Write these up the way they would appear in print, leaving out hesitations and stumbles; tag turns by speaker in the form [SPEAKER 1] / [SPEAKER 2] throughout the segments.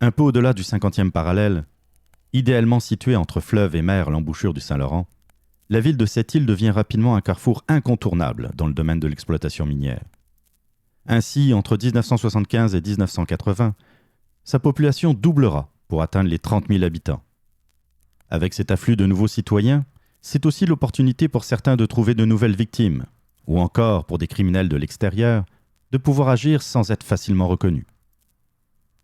[SPEAKER 1] Un peu au-delà du 50e parallèle, idéalement située entre fleuve et mer, l'embouchure du Saint-Laurent, la ville de Sept-Îles devient rapidement un carrefour incontournable dans le domaine de l'exploitation minière. Ainsi, entre 1975 et 1980, sa population doublera pour atteindre les 30 000 habitants. Avec cet afflux de nouveaux citoyens, c'est aussi l'opportunité pour certains de trouver de nouvelles victimes, ou encore pour des criminels de l'extérieur, de pouvoir agir sans être facilement reconnus.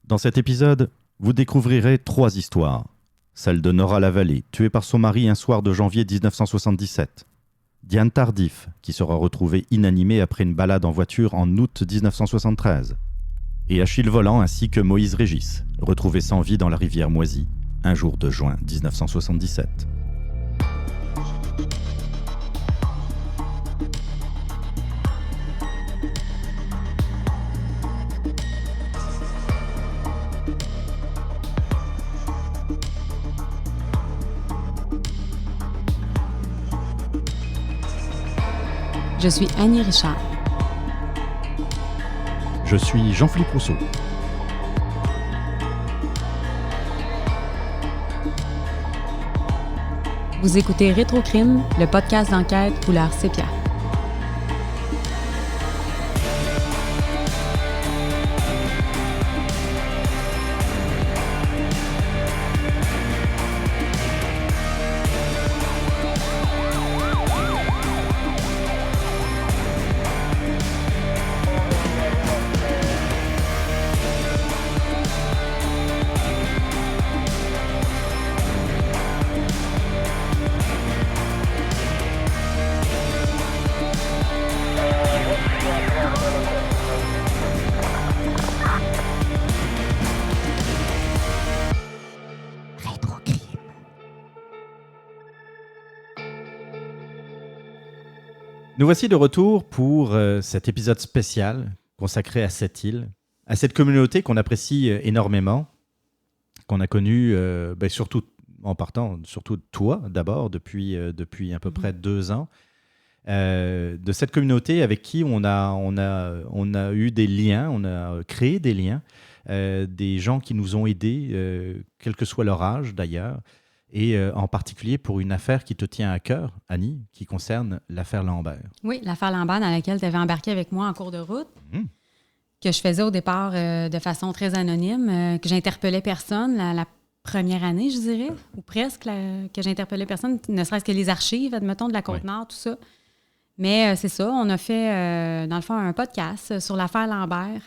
[SPEAKER 1] Dans cet épisode, vous découvrirez 3 histoires. Celle de Nora Lavallée, tuée par son mari un soir de janvier 1977. Diane Tardif, qui sera retrouvée inanimée après une balade en voiture en août 1973. Et Achille Volant ainsi que Moïse Régis, retrouvé sans vie dans la rivière Moisy, un jour de juin 1977.
[SPEAKER 2] Je suis Annie Richard.
[SPEAKER 1] Je suis Jean-Philippe Rousseau.
[SPEAKER 2] Vous écoutez Rétrocrime, le podcast d'enquête couleur sépia.
[SPEAKER 1] Nous voici de retour pour cet épisode spécial consacré à Sept-Îles, à cette communauté qu'on apprécie énormément, qu'on a connue surtout en partant, surtout toi d'abord, depuis à peu près 2 ans, de cette communauté avec qui on a eu des liens, on a créé des liens, des gens qui nous ont aidés, quel que soit leur âge d'ailleurs, et en particulier pour une affaire qui te tient à cœur, Annie, qui concerne l'affaire Lambert.
[SPEAKER 2] Oui, l'affaire Lambert dans laquelle tu avais embarqué avec moi en cours de route, que je faisais au départ de façon très anonyme, que j'interpellais personne la première année, je dirais, ou presque, que j'interpellais personne, ne serait-ce que les archives, admettons, de la Côte-Nord, tout ça. Mais c'est ça, on a fait, dans le fond, un podcast sur l'affaire Lambert,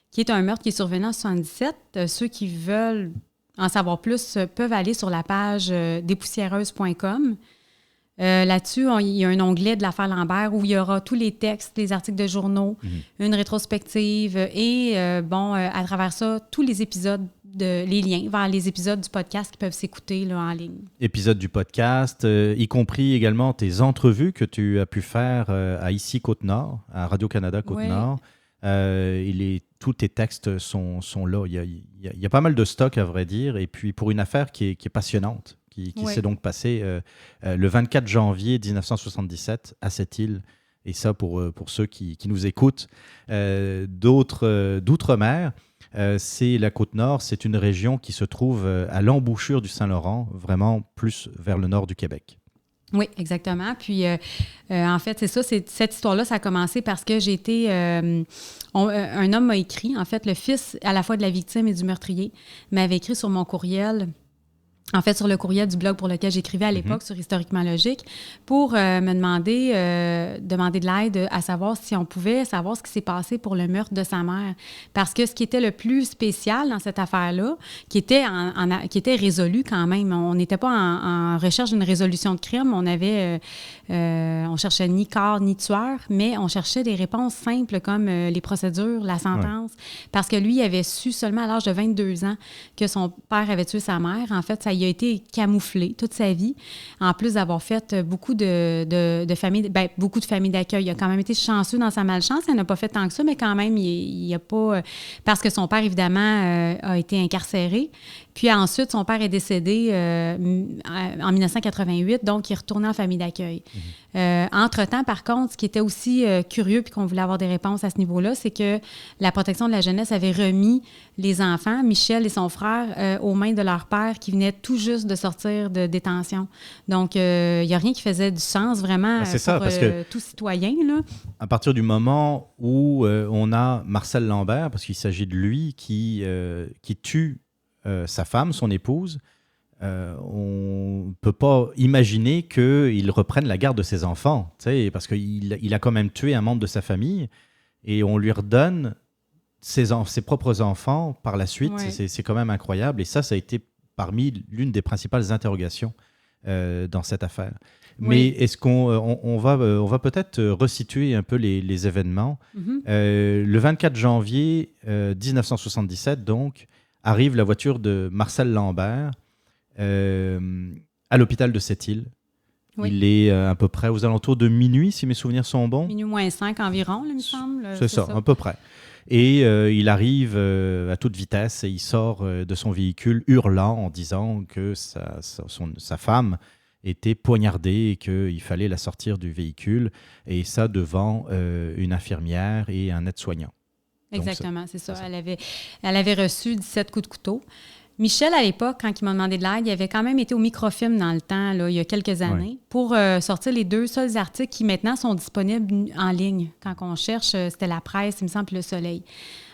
[SPEAKER 2] qui est un meurtre qui est survenu en 1977. Ceux qui veulent en savoir plus peuvent aller sur la page despoussiéreuses.com. Là-dessus, il y a un onglet de l'affaire Lambert où il y aura tous les textes, les articles de journaux, une rétrospective et, à travers ça, tous les épisodes, les liens vers les épisodes du podcast qui peuvent s'écouter là, en ligne. Épisodes
[SPEAKER 1] du podcast, y compris également tes entrevues que tu as pu faire à Ici Côte-Nord, à Radio-Canada Côte-Nord. Tous tes textes sont là. Il y a pas mal de stock, à vrai dire. Et puis, pour une affaire qui est passionnante, qui s'est donc passée le 24 janvier 1977 à Sept-Îles. Et ça, pour ceux qui nous écoutent d'outre-mer, c'est la Côte-Nord. C'est une région qui se trouve à l'embouchure du Saint-Laurent, vraiment plus vers le nord du Québec.
[SPEAKER 2] Oui, exactement. Puis, en fait, c'est ça. Cette histoire-là, ça a commencé parce que j'ai été... un homme m'a écrit, en fait, le fils à la fois de la victime et du meurtrier, m'avait écrit sur mon courriel, en fait, sur le courriel du blog pour lequel j'écrivais à l'époque sur Historiquement Logique, pour me demander de l'aide à savoir si on pouvait savoir ce qui s'est passé pour le meurtre de sa mère. Parce que ce qui était le plus spécial dans cette affaire-là, qui était résolu quand même, on n'était pas en recherche d'une résolution de crime, on cherchait ni corps ni tueur, mais on cherchait des réponses simples comme les procédures, la sentence, parce que lui, il avait su seulement à l'âge de 22 ans que son père avait tué sa mère. En fait, ça y a été camouflé toute sa vie, en plus d'avoir fait beaucoup de familles, beaucoup de familles d'accueil. Il a quand même été chanceux dans sa malchance. Il n'a pas fait tant que ça, mais quand même, il n'a pas... Parce que son père, évidemment, a été incarcéré. Puis ensuite, son père est décédé en 1988, donc il est retourné en famille d'accueil. Entre-temps, par contre, ce qui était aussi curieux puis qu'on voulait avoir des réponses à ce niveau-là, c'est que la protection de la jeunesse avait remis les enfants, Michel et son frère, aux mains de leur père qui venait tout juste de sortir de détention. Donc, il n'y a rien qui faisait du sens vraiment
[SPEAKER 1] c'est ça, parce que
[SPEAKER 2] tout citoyen, là.
[SPEAKER 1] À partir du moment où on a Marcel Lambert, parce qu'il s'agit de lui qui tue sa femme, son épouse, on ne peut pas imaginer qu'il reprenne la garde de ses enfants, parce qu'il a quand même tué un membre de sa famille et on lui redonne ses propres enfants par la suite.
[SPEAKER 2] Ouais.
[SPEAKER 1] C'est quand même incroyable et ça a été parmi l'une des principales interrogations dans cette affaire.
[SPEAKER 2] Oui.
[SPEAKER 1] Mais est-ce qu'on va peut-être resituer un peu les événements. Le 24 janvier 1977, donc, arrive la voiture de Marcel Lambert à l'hôpital de Sept-Îles.
[SPEAKER 2] Oui.
[SPEAKER 1] Il est à peu près aux alentours de minuit, si mes souvenirs sont bons.
[SPEAKER 2] Minuit moins 5 environ, là, il me semble.
[SPEAKER 1] C'est ça, à peu près. Et il arrive à toute vitesse et il sort de son véhicule hurlant en disant que sa femme était poignardée et qu'il fallait la sortir du véhicule. Et ça devant une infirmière et un aide-soignant.
[SPEAKER 2] Exactement, c'est ça. Elle avait reçu 17 coups de couteau. Michel, à l'époque, quand il m'a demandé de l'aide, il avait quand même été au microfilm dans le temps, là, il y a quelques années, pour sortir les 2 seuls articles qui maintenant sont disponibles en ligne. Quand on cherche, c'était La Presse, il me semble, puis Le Soleil.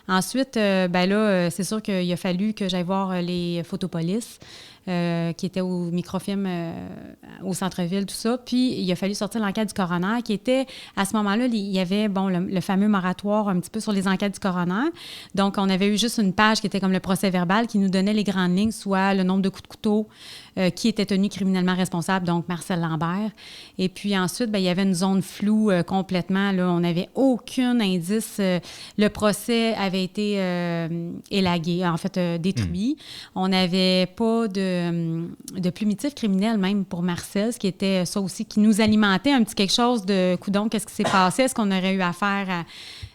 [SPEAKER 2] Ensuite, c'est sûr qu'il a fallu que j'aille voir les Photopolice, qui étaient au microfilm au centre-ville, tout ça. Puis, il a fallu sortir l'enquête du coroner, qui était, à ce moment-là, il y avait le fameux moratoire un petit peu sur les enquêtes du coroner. Donc, on avait eu juste une page qui était comme le procès-verbal, qui nous donnait les grandes lignes, soit le nombre de coups de couteau, qui était tenu criminellement responsable, donc Marcel Lambert. Et puis ensuite, il y avait une zone floue complètement. Là, on n'avait aucun indice. Le procès avait été élagué, en fait, détruit. On n'avait pas de plumitif criminel même pour Marcel, ce qui était ça aussi, qui nous alimentait un petit quelque chose de coudon, qu'est-ce qui s'est passé? Est-ce qu'on aurait eu affaire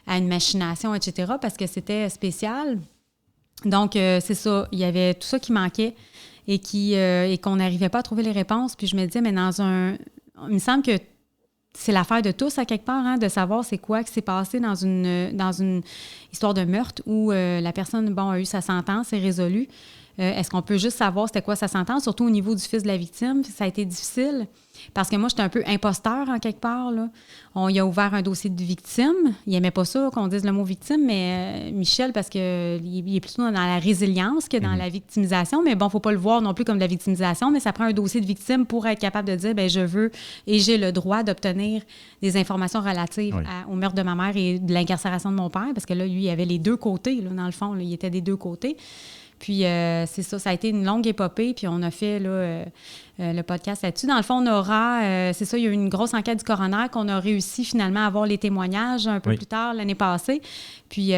[SPEAKER 2] à une machination, etc., parce que c'était spécial. Donc, c'est ça. Il y avait tout ça qui manquait et qu'on n'arrivait pas à trouver les réponses. Puis je me disais, mais il me semble que c'est l'affaire de tous, à quelque part, de savoir c'est quoi qui s'est passé dans une histoire de meurtre où la personne, a eu sa sentence, est résolue. Est-ce qu'on peut juste savoir c'était quoi sa sentence, surtout au niveau du fils de la victime? Ça a été difficile parce que moi, j'étais un peu imposteur en quelque part, là. On y a ouvert un dossier de victime. Il n'aimait pas ça qu'on dise le mot victime, mais Michel, parce qu'il est plutôt dans la résilience que dans la victimisation. Mais bon, il ne faut pas le voir non plus comme de la victimisation, mais ça prend un dossier de victime pour être capable de dire, je veux et j'ai le droit d'obtenir des informations relatives au meurtre de ma mère et de l'incarcération de mon père, parce que là, lui, il avait les deux côtés, là, dans le fond, là, il était des deux côtés. Puis, c'est ça a été une longue épopée, puis on a fait le podcast là-dessus. Dans le fond, on aura, c'est ça, il y a eu une grosse enquête du coroner qu'on a réussi finalement à avoir les témoignages un peu plus tard l'année passée. Puis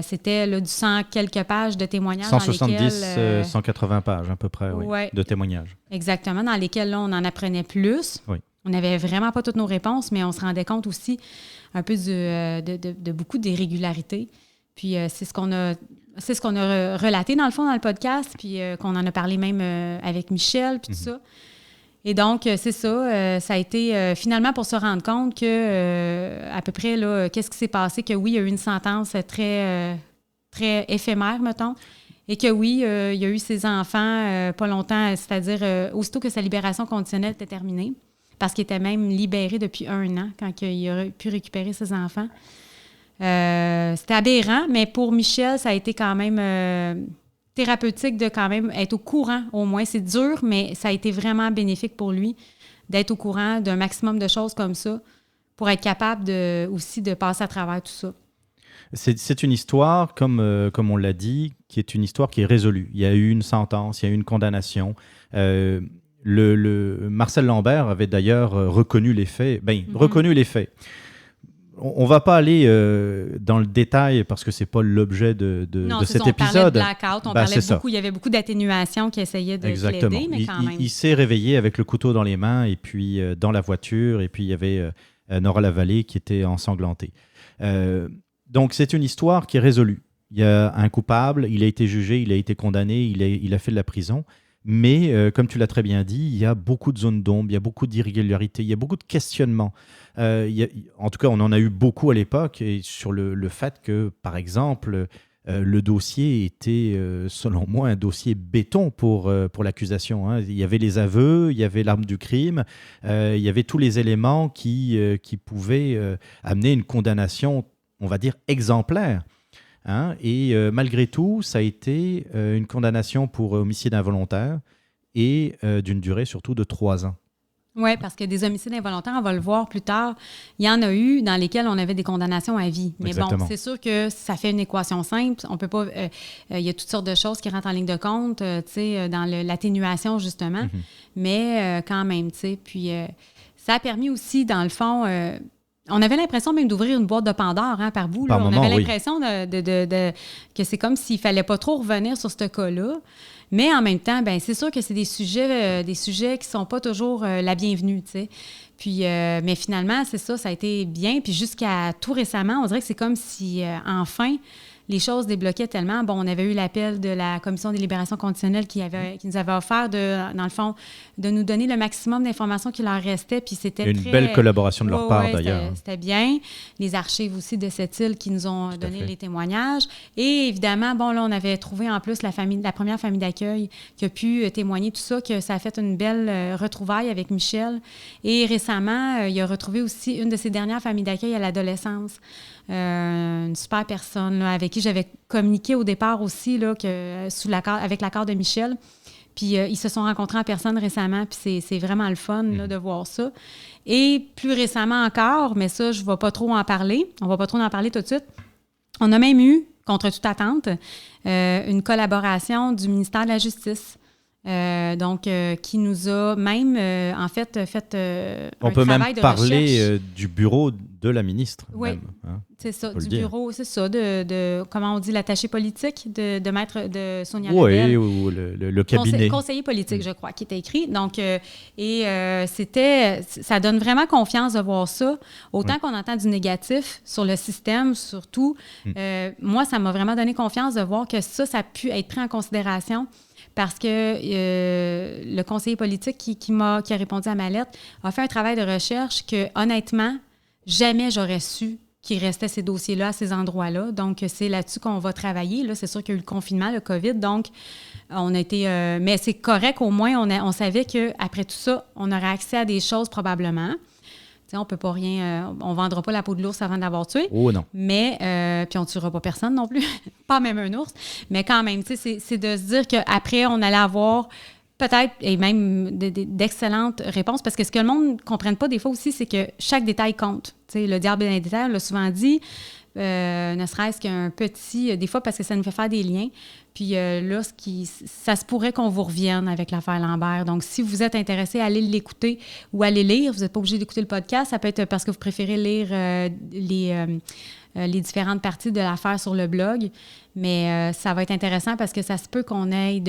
[SPEAKER 2] c'était du 100 quelques pages de témoignages.
[SPEAKER 1] 170, 180 pages à peu près, de témoignages.
[SPEAKER 2] Exactement, dans lesquels là, on en apprenait plus. Oui. On n'avait vraiment pas toutes nos réponses, mais on se rendait compte aussi un peu de beaucoup d'irrégularités. Puis c'est ce qu'on a relaté, dans le fond, dans le podcast, puis qu'on en a parlé même avec Michel, puis tout ça. Et donc, c'est ça. Ça a été finalement pour se rendre compte que, à peu près, là, qu'est-ce qui s'est passé, que oui, il y a eu une sentence très, très éphémère, mettons, et que oui, il y a eu ses enfants pas longtemps, c'est-à-dire aussitôt que sa libération conditionnelle était terminée, parce qu'il était même libéré depuis 1 an quand il a pu récupérer ses enfants. C'était aberrant, mais pour Michel, ça a été quand même thérapeutique de quand même être au courant, au moins. C'est dur, mais ça a été vraiment bénéfique pour lui d'être au courant d'un maximum de choses comme ça pour être capable aussi de passer à travers tout ça.
[SPEAKER 1] C'est une histoire, comme on l'a dit, qui est une histoire qui est résolue. Il y a eu une sentence, il y a eu une condamnation. Marcel Lambert avait d'ailleurs reconnu les faits. Reconnu les faits. On ne va pas aller dans le détail parce que ce n'est pas l'objet de cet épisode. On parlait de
[SPEAKER 2] blackout, on parlait beaucoup, il y avait beaucoup d'atténuation qui essayait de l'aider, mais quand même.
[SPEAKER 1] Il s'est réveillé avec le couteau dans les mains et puis dans la voiture, et puis il y avait Nora Lavallée qui était ensanglantée. Donc c'est une histoire qui est résolue. Il y a un coupable, il a été jugé, il a été condamné, il a fait de la prison. Mais, comme tu l'as très bien dit, il y a beaucoup de zones d'ombre, il y a beaucoup d'irrégularités, il y a beaucoup de questionnements. En tout cas, on en a eu beaucoup à l'époque et sur le fait que, par exemple, le dossier était, selon moi, un dossier béton pour l'accusation. Hein. Il y avait les aveux, il y avait l'arme du crime, il y avait tous les éléments qui pouvaient amener une condamnation, on va dire, exemplaire. Hein. Et malgré tout, ça a été une condamnation pour homicide involontaire et d'une durée surtout de 3 ans.
[SPEAKER 2] Oui, parce que des homicides involontaires, on va le voir plus tard, il y en a eu dans lesquels on avait des condamnations à vie. Mais
[SPEAKER 1] Exactement.
[SPEAKER 2] bon, c'est sûr que ça fait une équation simple. On peut pas. Il y a toutes sortes de choses qui rentrent en ligne de compte, tu sais, dans l'atténuation, justement.
[SPEAKER 1] Mhm.
[SPEAKER 2] Mais quand même, tu sais. Puis ça a permis aussi, dans le fond. On avait l'impression même d'ouvrir une boîte de Pandore par bout. Là.
[SPEAKER 1] Par
[SPEAKER 2] On
[SPEAKER 1] moment,
[SPEAKER 2] avait
[SPEAKER 1] oui.
[SPEAKER 2] l'impression que c'est comme s'il ne fallait pas trop revenir sur ce cas-là. Mais en même temps, ben c'est sûr que c'est des sujets qui ne sont pas toujours la bienvenue, tu sais. Puis, mais finalement, c'est ça, ça a été bien. Puis jusqu'à tout récemment, on dirait que c'est comme si, enfin, les choses débloquaient tellement. Bon, on avait eu l'appel de la Commission des libérations conditionnelles qui nous avait offert, dans le fond, de nous donner le maximum d'informations qui leur restait. Puis c'était
[SPEAKER 1] Une belle collaboration de leur part, d'ailleurs.
[SPEAKER 2] C'était bien. Les archives aussi de cette île qui nous ont donné les témoignages. Et évidemment, bon, là, on avait trouvé en plus la première famille d'accueil qui a pu témoigner tout ça, que ça a fait une belle retrouvaille avec Michel. Et récemment, il a retrouvé aussi une de ses dernières familles d'accueil à l'adolescence. Une super personne là, avec qui j'avais communiqué au départ aussi, là, avec l'accord de Michel. Puis ils se sont rencontrés en personne récemment, puis c'est vraiment le fun là, de voir ça. Et plus récemment encore, mais ça, je ne vais pas trop en parler. On ne va pas trop en parler tout de suite. On a même eu, contre toute attente, une collaboration du ministère de la Justice. Qui nous a même, en fait un travail de recherche.
[SPEAKER 1] On peut même parler du bureau de la ministre.
[SPEAKER 2] Oui,
[SPEAKER 1] même, hein,
[SPEAKER 2] c'est ça, du bureau, c'est ça, de comment on dit, l'attaché politique de maître de Sonia
[SPEAKER 1] Lebel.
[SPEAKER 2] Oui,
[SPEAKER 1] ou le cabinet.
[SPEAKER 2] Conseiller politique, je crois, qui était écrit. Donc, ça donne vraiment confiance de voir ça. Autant qu'on entend du négatif sur le système, surtout, moi, ça m'a vraiment donné confiance de voir que ça a pu être pris en considération. Parce que le conseiller politique qui a répondu à ma lettre a fait un travail de recherche que, honnêtement, jamais j'aurais su qu'il restait ces dossiers-là à ces endroits-là. Donc, c'est là-dessus qu'on va travailler. Là, c'est sûr qu'il y a eu le confinement, le COVID. Donc, on a été... mais c'est correct, au moins, on savait qu'après tout ça, on aurait accès à des choses probablement. T'sais, on peut pas rien... on vendra pas la peau de l'ours avant de l'avoir tué.
[SPEAKER 1] Oh non.
[SPEAKER 2] Mais, puis on tuera pas personne non plus, pas même un ours. Mais quand même, c'est de se dire qu'après, on allait avoir peut-être, et même d'excellentes réponses, parce que ce que le monde ne comprenne pas des fois aussi, c'est que chaque détail compte. T'sais, le diable est dans les détails, on l'a souvent dit, ne serait-ce qu'un petit... des fois, parce que ça nous fait faire des liens. Puis là, ça se pourrait qu'on vous revienne avec l'affaire Lambert. Donc, si vous êtes intéressé à aller l'écouter ou à aller lire, vous n'êtes pas obligé d'écouter le podcast. Ça peut être parce que vous préférez lire les différentes parties de l'affaire sur le blog. Mais ça va être intéressant parce que ça se peut qu'on ait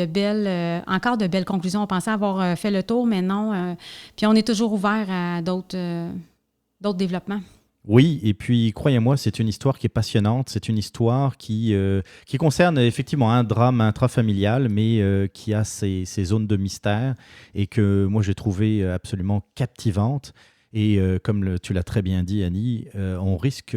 [SPEAKER 2] encore de belles conclusions. On pensait avoir fait le tour, mais non. Puis on est toujours ouvert à d'autres développements.
[SPEAKER 1] Oui, et puis croyez-moi, c'est une histoire qui est passionnante. C'est une histoire qui concerne effectivement un drame intrafamilial, mais qui a ses zones de mystère et que moi j'ai trouvé absolument captivante. Et comme tu l'as très bien dit, Annie, on risque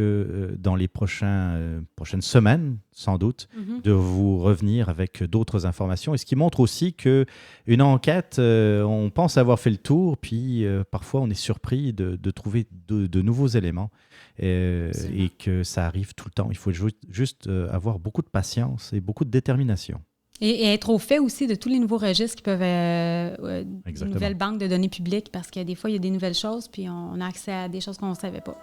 [SPEAKER 1] dans les prochaines semaines, sans doute, de vous revenir avec d'autres informations. Et ce qui montre aussi qu'une enquête, on pense avoir fait le tour, puis parfois on est surpris de trouver de nouveaux éléments et que ça arrive tout le temps. Il faut juste avoir beaucoup de patience et beaucoup de détermination.
[SPEAKER 2] Et être au fait aussi de tous les nouveaux registres qui peuvent... une nouvelle banque de données publiques, parce que des fois, il y a des nouvelles choses, puis on a accès à des choses qu'on ne savait pas.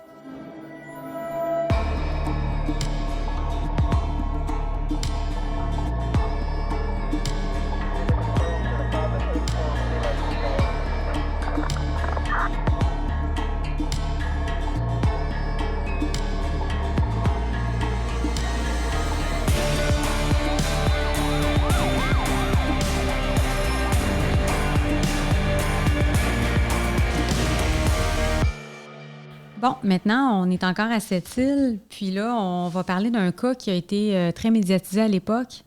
[SPEAKER 2] Bon, maintenant, on est encore à cette île. Puis là, on va parler d'un cas qui a été très médiatisé à l'époque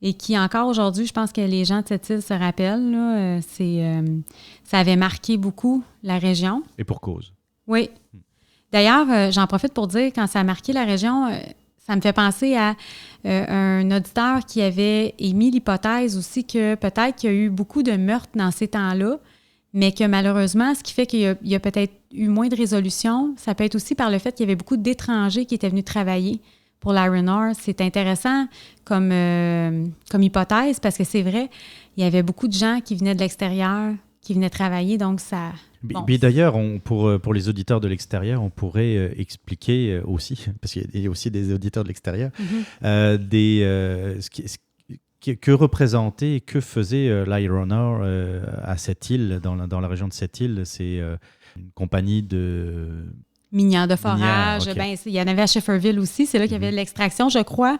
[SPEAKER 2] et qui, encore aujourd'hui, je pense que les gens de cette île se rappellent, là, ça avait marqué beaucoup la région.
[SPEAKER 1] Et pour cause.
[SPEAKER 2] Oui. D'ailleurs, j'en profite pour dire, quand ça a marqué la région, ça me fait penser à un auditeur qui avait émis l'hypothèse aussi que peut-être qu'il y a eu beaucoup de meurtres dans ces temps-là, mais que malheureusement, ce qui fait qu'il y a peut-être eu moins de résolution, ça peut être aussi par le fait qu'il y avait beaucoup d'étrangers qui étaient venus travailler pour l'Iron Ore. C'est intéressant comme hypothèse parce que c'est vrai, il y avait beaucoup de gens qui venaient de l'extérieur, qui venaient travailler, donc ça... Bon.
[SPEAKER 1] Puis d'ailleurs, pour les auditeurs de l'extérieur, on pourrait expliquer aussi, parce qu'il y a aussi des auditeurs de l'extérieur, que représentait et que faisait l'Iron Ore à cette île, dans la région de cette île. C'est une compagnie de...
[SPEAKER 2] Minière de forage.
[SPEAKER 1] Okay.
[SPEAKER 2] Il y en avait à Shefferville aussi. C'est là qu'il y avait de l'extraction, je crois.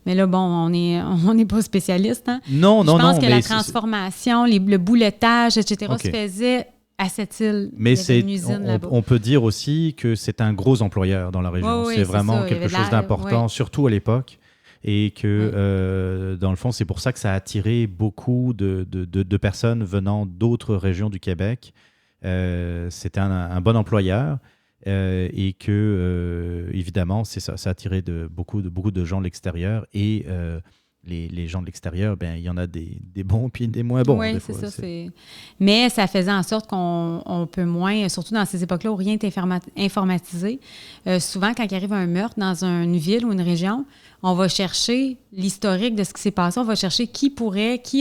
[SPEAKER 2] Mais là, bon, on n'est pas spécialiste. Hein?
[SPEAKER 1] Non.
[SPEAKER 2] Je pense que la transformation, le boulettage, etc., se faisait à cette île.
[SPEAKER 1] Mais
[SPEAKER 2] une usine là-bas.
[SPEAKER 1] On peut dire aussi que c'est un gros employeur dans la région.
[SPEAKER 2] Oui,
[SPEAKER 1] c'est vraiment quelque chose d'important, surtout à l'époque. Et que, dans le fond, c'est pour ça que ça a attiré beaucoup de personnes venant d'autres régions du Québec. C'était un bon employeur. Et que, évidemment, ça a attiré beaucoup de gens de l'extérieur. Et les gens de l'extérieur, il y en a des bons puis des moins bons.
[SPEAKER 2] Oui, c'est ça. Mais ça faisait en sorte qu'on peut moins, surtout dans ces époques-là où rien n'est informatisé. Souvent, quand il arrive un meurtre dans une ville ou une région, on va chercher l'historique de ce qui s'est passé. On va chercher qui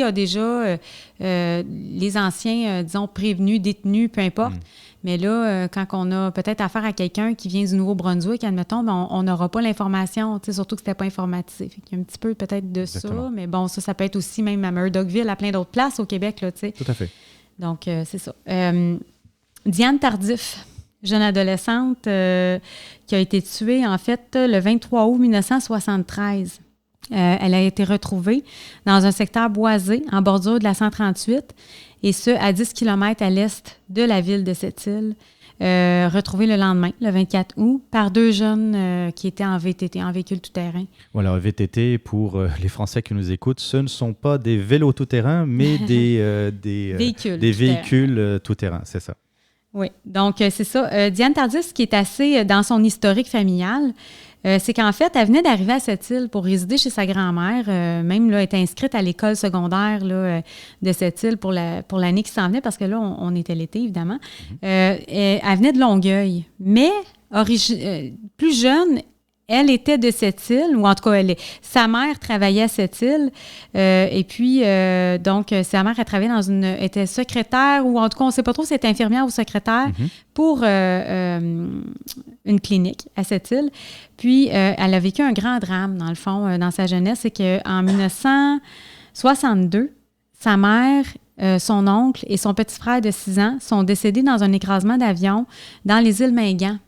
[SPEAKER 2] a déjà les anciens, disons, prévenus, détenus, peu importe. Mais là, quand on a peut-être affaire à quelqu'un qui vient du Nouveau-Brunswick, admettons, on n'aura pas l'information, surtout que ce n'était pas informatisé. Fait qu'il y a un petit peu peut-être de ça, mais bon, ça peut être aussi même à Murdochville, à plein d'autres places au Québec, là, tu sais.
[SPEAKER 1] Tout à fait.
[SPEAKER 2] Donc, c'est ça. Diane Tardif, jeune adolescente qui a été tuée, en fait, le 23 août 1973. Elle a été retrouvée dans un secteur boisé, en bordure de la 138, et ce, à 10 km à l'est de la ville de cette île, retrouvée le lendemain, le 24 août, par deux jeunes qui étaient en VTT, en véhicule tout-terrain.
[SPEAKER 1] Voilà, VTT, pour les Français qui nous écoutent, ce ne sont pas des vélos tout-terrain, mais des véhicules tout-terrain, c'est ça.
[SPEAKER 2] Oui, donc c'est ça. Diane Tardif, ce qui est assez dans son historique familial, c'est qu'en fait, elle venait d'arriver à cette île pour résider chez sa grand-mère. Même, là, elle était inscrite à l'école secondaire là, de cette île pour l'année qui s'en venait, parce que là, on était l'été, évidemment. Elle venait de Longueuil. Mais, plus jeune, elle était de cette île, ou en tout cas, sa mère travaillait à cette île. Et puis, donc, sa mère, était secrétaire, ou en tout cas, on ne sait pas trop si elle était infirmière ou secrétaire pour une clinique à cette île. Puis, elle a vécu un grand drame, dans le fond, dans sa jeunesse. C'est qu'en 1962, sa mère, son oncle et son petit frère de 6 ans sont décédés dans un écrasement d'avion dans les îles Mingan.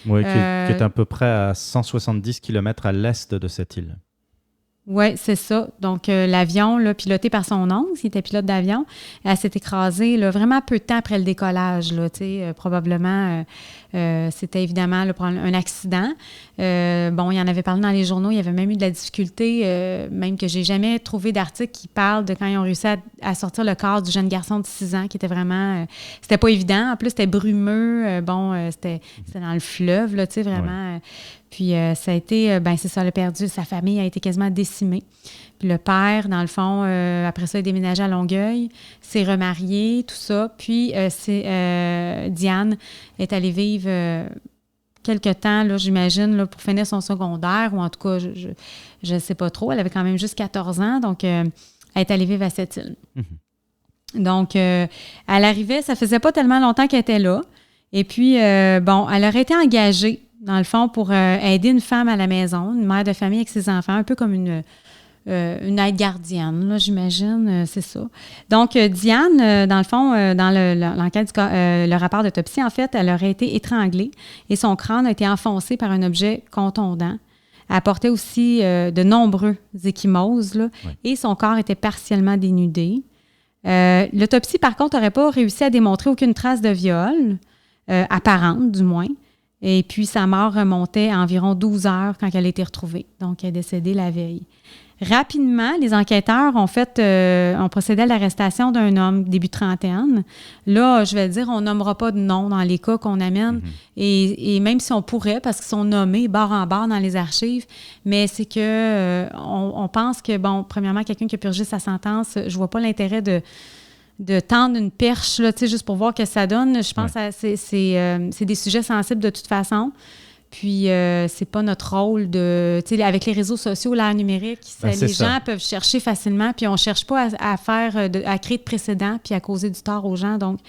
[SPEAKER 1] Oui, qui est à peu près à 170 km à l'est de cette île.
[SPEAKER 2] Oui, c'est ça. Donc, l'avion, là, piloté par son oncle, qui était pilote d'avion, elle s'est écrasée là, vraiment peu de temps après le décollage. Là, probablement, c'était évidemment là, un accident. Bon, il y en avait parlé dans les journaux, il y avait même eu de la difficulté, même que j'ai jamais trouvé d'article qui parle de quand ils ont réussi à sortir le corps du jeune garçon de 6 ans, qui était vraiment... c'était pas évident. En plus, c'était brumeux. C'était dans le fleuve, là, tu sais, vraiment... Puis ça a été, c'est ça, elle a perdu, sa famille a été quasiment décimée. Puis le père, dans le fond, après ça, il a déménagé à Longueuil, s'est remarié, tout ça. Puis Diane est allée vivre quelque temps, là, j'imagine, là, pour finir son secondaire, ou en tout cas, je ne sais pas trop. Elle avait quand même juste 14 ans, donc elle est allée vivre à cette île. Donc, elle arrivait, ça faisait pas tellement longtemps qu'elle était là. Et puis, elle aurait été engagée dans le fond, pour aider une femme à la maison, une mère de famille avec ses enfants, un peu comme une aide gardienne, là, j'imagine, c'est ça. Donc, Diane, dans le fond, dans l'enquête le rapport d'autopsie, en fait, elle aurait été étranglée et son crâne a été enfoncé par un objet contondant. Elle portait aussi de nombreux ecchymoses, là, et son corps était partiellement dénudé. L'autopsie, par contre, n'aurait pas réussi à démontrer aucune trace de viol, apparente du moins. Et puis, sa mort remontait à environ 12 heures quand elle a été retrouvée. Donc, elle est décédée la veille. Rapidement, les enquêteurs ont procédé à l'arrestation d'un homme début trentaine. Là, je vais dire, on nommera pas de nom dans les cas qu'on amène. Et même si on pourrait, parce qu'ils sont nommés barre en barre dans les archives, mais c'est que on pense que, bon, premièrement, quelqu'un qui a purgé sa sentence, je vois pas l'intérêt de tendre une perche, là, juste pour voir ce que ça donne. Je pense que c'est des sujets sensibles de toute façon. Puis, c'est pas notre rôle de... Tu sais, avec les réseaux sociaux, l'ère numérique, les gens peuvent chercher facilement, puis on cherche pas à créer de précédents puis à causer du tort aux gens. Donc,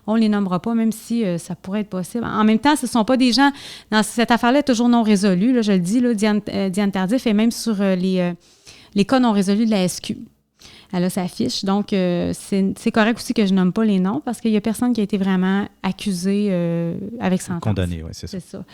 [SPEAKER 2] on les nommera pas, même si ça pourrait être possible. En même temps, ce sont pas des gens... Dans cette affaire-là, est toujours non résolue, là, je le dis, là, Diane Tardif est même sur les cas non résolus de la SQ. Elle a sa fiche. Donc, c'est correct aussi que je nomme pas les noms parce qu'il y a personne qui a été vraiment accusé avec sentence.
[SPEAKER 1] Condamné, oui, c'est ça.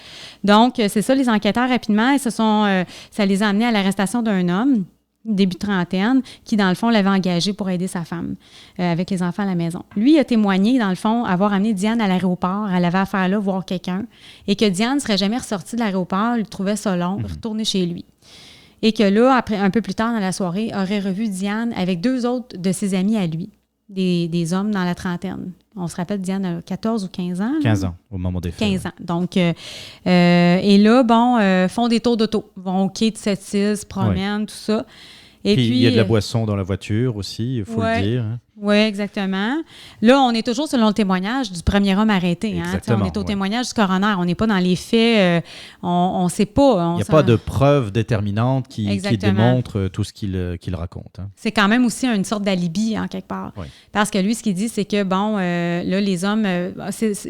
[SPEAKER 2] Donc, c'est ça, les enquêteurs, rapidement, ça les a amenés à l'arrestation d'un homme, début trentaine, qui, dans le fond, l'avait engagé pour aider sa femme avec les enfants à la maison. Lui a témoigné, dans le fond, avoir amené Diane à l'aéroport. Elle avait affaire là, voir quelqu'un, et que Diane ne serait jamais ressortie de l'aéroport, il trouvait ça long, retourner chez lui. Et que là, après, un peu plus tard dans la soirée, aurait revu Diane avec 2 autres de ses amis à lui, des hommes dans la trentaine. On se rappelle, Diane a 14 ou 15 ans.
[SPEAKER 1] 15 ans, au moment des faits.
[SPEAKER 2] 15 ans. Donc, et là, font des tours d'auto. Vont au quai de Sept-Îles, se promènent, tout ça. Et puis,
[SPEAKER 1] il y a de la boisson dans la voiture aussi, il faut le dire. Hein.
[SPEAKER 2] Oui, exactement. Là, on est toujours selon le témoignage du premier homme arrêté. Hein? On est au témoignage du coroner. On n'est pas dans les faits. On ne sait pas.
[SPEAKER 1] Il n'y a pas de preuves déterminantes qui démontrent tout ce qu'il raconte. Hein.
[SPEAKER 2] C'est quand même aussi une sorte d'alibi, en quelque part. Oui. Parce que lui, ce qu'il dit, c'est que, bon, là, les hommes...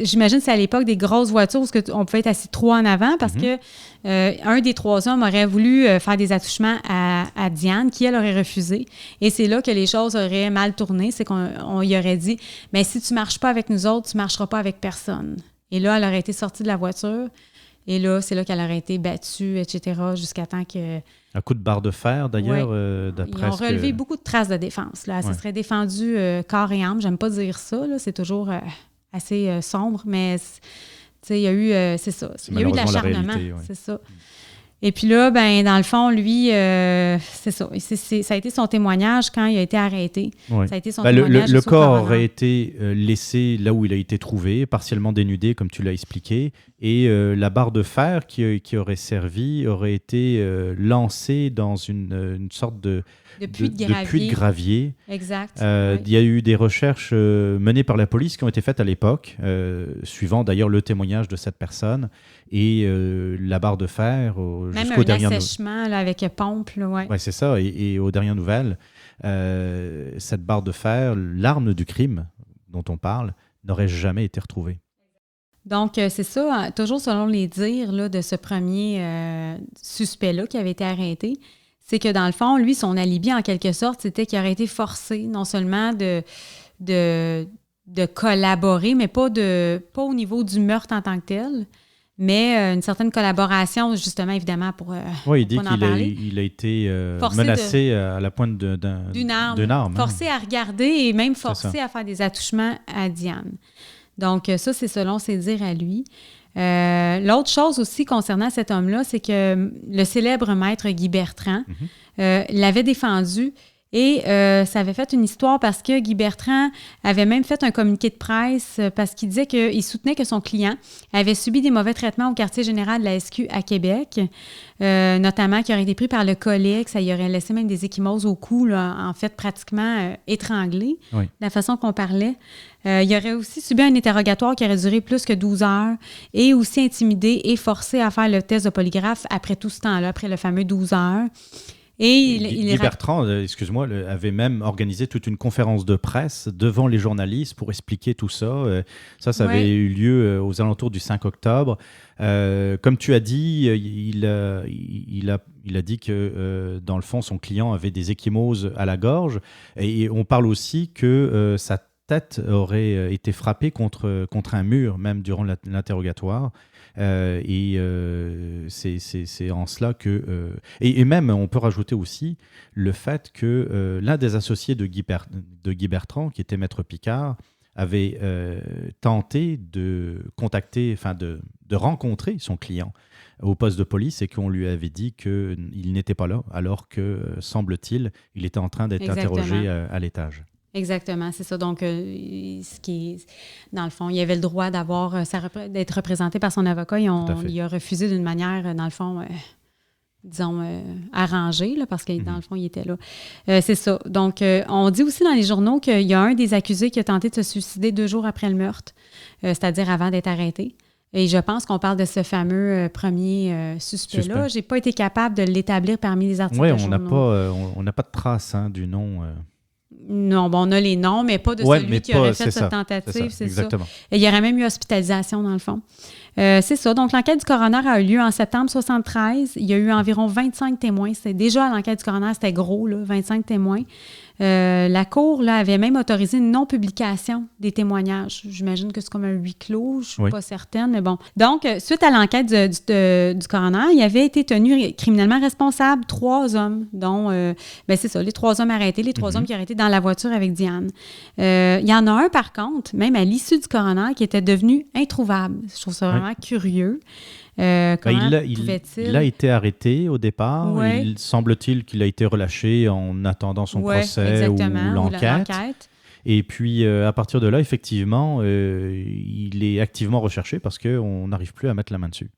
[SPEAKER 2] j'imagine que c'est à l'époque des grosses voitures où on pouvait être assis 3 en avant parce que un des 3 hommes aurait voulu faire des attouchements à Diane, qui, elle, aurait refusé. Et c'est là que les choses auraient mal tourné. C'est qu'on y aurait dit, mais si tu ne marches pas avec nous autres, tu ne marcheras pas avec personne. Et là, elle aurait été sortie de la voiture. Et là, c'est là qu'elle aurait été battue, etc., jusqu'à temps que...
[SPEAKER 1] Un coup de barre de fer, d'ailleurs, d'après...
[SPEAKER 2] Ils ont relevé beaucoup de traces de défense. Là. Ça serait défendu corps et âme. J'aime pas dire ça. Là. C'est toujours assez sombre, mais il y a eu... c'est ça. Il y a eu de l'acharnement. C'est ça. Et puis là, ben dans le fond, lui, c'est ça. Ça a été son témoignage quand il a été arrêté.
[SPEAKER 1] Oui.
[SPEAKER 2] Ça a été son témoignage.
[SPEAKER 1] Le corps aurait été laissé là où il a été trouvé, partiellement dénudé, comme tu l'as expliqué, et la barre de fer qui aurait servi aurait été lancée dans une sorte de puits de gravier.
[SPEAKER 2] Exact.
[SPEAKER 1] Il y a eu des recherches menées par la police qui ont été faites à l'époque, suivant d'ailleurs le témoignage de cette personne, et la barre de fer jusqu'aux dernières...
[SPEAKER 2] Même un assèchement là, avec pompe. Oui,
[SPEAKER 1] c'est ça. Et aux dernières nouvelles, cette barre de fer, l'arme du crime dont on parle, n'aurait jamais été retrouvée.
[SPEAKER 2] Donc, c'est ça, toujours selon les dires là, de ce premier suspect-là qui avait été arrêté, c'est que dans le fond, lui, son alibi, en quelque sorte, c'était qu'il aurait été forcé non seulement de collaborer, mais pas au niveau du meurtre en tant que tel, mais une certaine collaboration, justement, évidemment, pour
[SPEAKER 1] oui, il dit qu'il a été menacé à la pointe d'une arme.
[SPEAKER 2] Forcé à regarder et même forcé à faire des attouchements à Diane. Donc, ça, c'est selon ses dires à lui. L'autre chose aussi concernant cet homme-là, c'est que le célèbre maître Guy Bertrand l'avait défendu et ça avait fait une histoire parce que Guy Bertrand avait même fait un communiqué de presse parce qu'il disait qu'il soutenait que son client avait subi des mauvais traitements au quartier général de la SQ à Québec, notamment qu'il aurait été pris par le collet, que ça y aurait laissé même des ecchymoses au cou, là, en fait pratiquement étranglé, la façon qu'on parlait. Il aurait aussi subi un interrogatoire qui aurait duré plus que 12 heures et aussi intimidé et forcé à faire le test de polygraphe après tout ce temps-là, après le fameux 12 heures. Et
[SPEAKER 1] Guy Bertrand, excuse-moi, avait même organisé toute une conférence de presse devant les journalistes pour expliquer tout ça. Ça avait eu lieu aux alentours du 5 octobre. Comme tu as dit, il a dit que, dans le fond, son client avait des ecchymoses à la gorge. Et on parle aussi que sa tête aurait été frappée contre un mur, même durant l'interrogatoire. C'est en cela que... et même, on peut rajouter aussi le fait que l'un des associés de Guy Bertrand, qui était Maître Picard, avait tenté de contacter, de rencontrer son client au poste de police et qu'on lui avait dit qu'il n'était pas là, alors que, semble-t-il, il était en train d'être interrogé à l'étage.
[SPEAKER 2] Exactement, c'est ça. Donc, dans le fond, il avait le droit d'être représenté par son avocat. Il a refusé d'une manière, dans le fond, arrangée, là, parce que, dans le fond, il était là. C'est ça. Donc, on dit aussi dans les journaux qu'il y a un des accusés qui a tenté de se suicider 2 jours après le meurtre, c'est-à-dire avant d'être arrêté. Et je pense qu'on parle de ce fameux premier suspect-là. Je n'ai pas été capable de l'établir parmi les articles de journaux.
[SPEAKER 1] On n'a pas de trace du nom.
[SPEAKER 2] Non, on a les noms, mais pas de celui qui aurait fait cette tentative, c'est ça. Et il y aurait même eu hospitalisation, dans le fond. C'est ça. Donc, l'enquête du coroner a eu lieu en septembre 1973. Il y a eu environ 25 témoins. Déjà, l'enquête du coroner, c'était gros, là, 25 témoins. La Cour là, avait même autorisé une non-publication des témoignages. J'imagine que c'est comme un huis clos, je ne suis pas certaine, mais bon. Donc, suite à l'enquête du coroner, il avait été tenu criminellement responsable 3 hommes, dont, c'est ça, les 3 hommes arrêtés, les 3 hommes qui auraient été dans la voiture avec Diane. Il y en a un, par contre, même à l'issue du coroner, qui était devenu introuvable. Je trouve ça vraiment curieux.
[SPEAKER 1] Il a été arrêté au départ. Il semble-t-il qu'il a été relâché en attendant son procès ou l'enquête. Et puis, à partir de là, effectivement, il est activement recherché parce qu'on n'arrive plus à mettre la main dessus.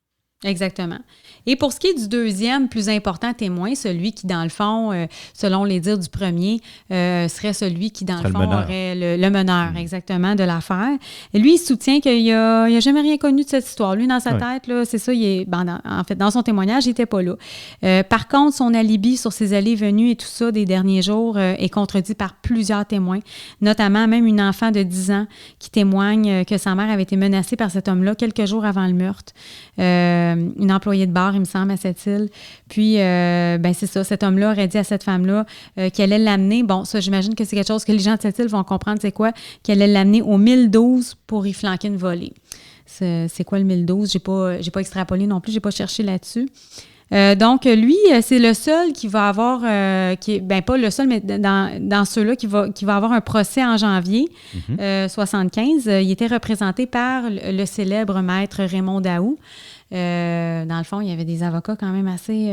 [SPEAKER 2] Exactement. Et pour ce qui est du deuxième plus important témoin, celui qui, dans le fond, selon les dires du premier, serait celui qui, dans le fond, aurait le meneur, exactement, de l'affaire. Et lui, il soutient qu'il n'a jamais rien connu de cette histoire. Lui, dans sa tête, là, c'est ça, en fait, dans son témoignage, il n'était pas là. Par contre, son alibi sur ses allées et venues et tout ça des derniers jours est contredit par plusieurs témoins, notamment même une enfant de 10 ans qui témoigne que sa mère avait été menacée par cet homme-là quelques jours avant le meurtre. Une employée de bar, il me semble, à cette île. Puis, c'est ça, cet homme-là aurait dit à cette femme-là qu'elle allait l'amener. Bon, ça, j'imagine que c'est quelque chose que les gens de cette île vont comprendre, c'est quoi? Qu'elle allait l'amener au 1012 pour y flanquer une volée. C'est quoi le 1012? J'ai pas extrapolé non plus, j'ai pas cherché là-dessus. Donc, lui, c'est le seul qui va avoir, pas le seul, mais dans ceux-là, qui va avoir un procès en janvier 75. Il était représenté par le célèbre maître Raymond Daou. Dans le fond, il y avait des avocats quand même assez...